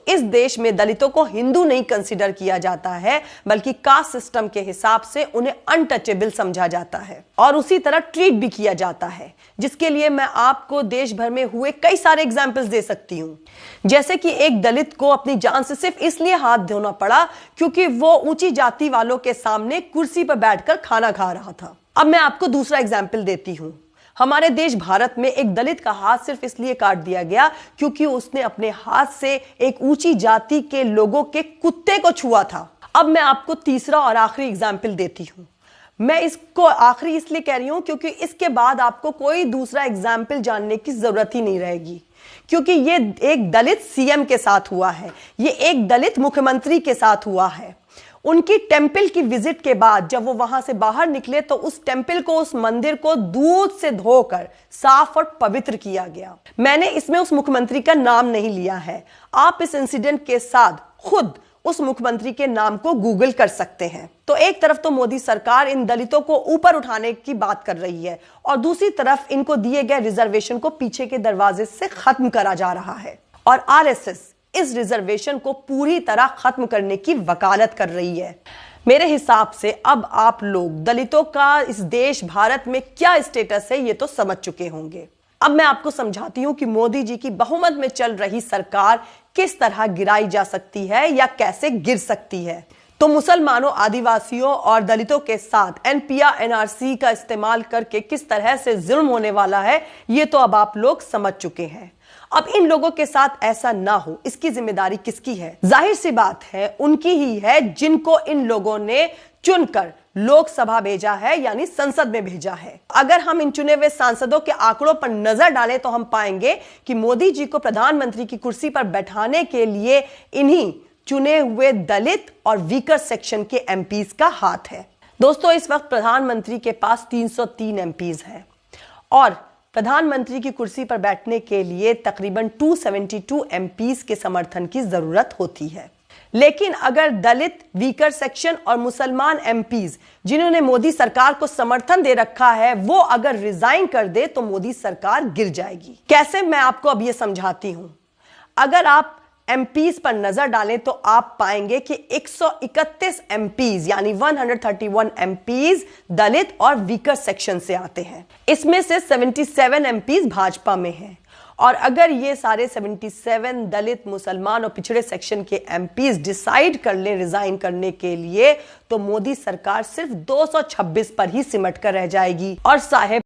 इस देश में दलितों को हिंदू नहीं कंसीडर किया जाता है, बल्कि कास्ट सिस्टम के हिसाब से उन्हें अनटचेबल समझा जाता है और उसी तरह ट्रीट भी किया जाता है, जिसके लिए मैं आपको देश भर में हुए कई सारे एग्जाम्पल्स दे सकती हूँ। जैसे कि एक दलित को अपनी जान से सिर्फ इसलिए हाथ धोना पड़ा क्योंकि वो ऊंची जाति वालों के सामने कुर्सी पर बैठकर खाना खा रहा था। अब मैं आपको दूसरा एग्जाम्पल देती हूँ। हमारे देश भारत में एक दलित का हाथ सिर्फ इसलिए काट दिया गया क्योंकि उसने अपने हाथ से एक ऊंची जाति के लोगों के कुत्ते को छुआ था। अब मैं आपको तीसरा और आखिरी एग्जाम्पल देती हूँ। मैं इसको आखिरी इसलिए कह रही हूं क्योंकि इसके बाद आपको कोई दूसरा एग्जाम्पल जानने की जरूरत ही नहीं रहेगी, क्योंकि ये एक दलित सीएम के साथ हुआ है, ये एक दलित मुख्यमंत्री के साथ हुआ है। उनकी टेंपल की विजिट के बाद जब वो वहां से बाहर निकले तो उस टेंपल को, उस मंदिर को दूध से धोकर साफ और पवित्र किया गया। मैंने इसमें उस मुख्यमंत्री का नाम नहीं लिया है। आप इस इंसिडेंट के साथ खुद उस मुख्यमंत्री के नाम को गूगल कर सकते हैं। तो एक तरफ तो मोदी सरकार इन दलितों को ऊपर उठाने की बात कर रही है और दूसरी तरफ इनको दिए गए रिजर्वेशन को पीछे के दरवाजे से खत्म करा जा रहा है और आरएसएस इस रिजर्वेशन को पूरी तरह खत्म करने की वकालत कर रही है। मेरे हिसाब से अब आप लोग दलितों का इस देश भारत में क्या स्टेटस है ये तो समझ चुके होंगे। अब मैं आपको समझाती हूं कि मोदी जी की बहुमत में चल रही सरकार किस तरह गिराई जा सकती है या कैसे गिर सकती है। तो मुसलमानों, आदिवासियों और दलितों के साथ एनपीआर एनआरसी का इस्तेमाल करके किस तरह से जुल्म होने वाला है ये तो अब आप लोग समझ चुके हैं। अब इन लोगों के साथ ऐसा ना हो, इसकी जिम्मेदारी किसकी है? जाहिर सी बात है उनकी ही है, जिनको इन लोगों ने चुनकर लोकसभा भेजा है, यानी संसद में भेजा है। अगर हम इन चुने हुए सांसदों के आंकड़ों पर नजर डालें तो हम पाएंगे कि मोदी जी को प्रधानमंत्री की कुर्सी पर बैठाने के लिए इन्हीं चुने हुए दलित और वीकर सेक्शन के एमपीज का हाथ है। दोस्तों, इस वक्त प्रधानमंत्री के पास 303 एमपीज हैं और प्रधानमंत्री की कुर्सी पर बैठने के लिए तकरीबन 272 एमपीज के समर्थन की जरूरत होती है। लेकिन अगर दलित, वीकर सेक्शन और मुसलमान एमपीज जिन्होंने मोदी सरकार को समर्थन दे रखा है वो अगर रिजाइन कर दे तो मोदी सरकार गिर जाएगी। कैसे, मैं आपको अब ये समझाती हूं। अगर आप एमपीज पर नजर डालें तो आप पाएंगे कि 131 एमपीज यानी 131 एमपीज दलित और वीकर सेक्शन से आते हैं। इसमें से 77 एमपीज भाजपा में हैं और अगर ये सारे 77 दलित, मुसलमान और पिछड़े सेक्शन के एमपीज डिसाइड कर ले रिजाइन करने के लिए तो मोदी सरकार सिर्फ 226 पर ही सिमट कर रह जाएगी और साहेब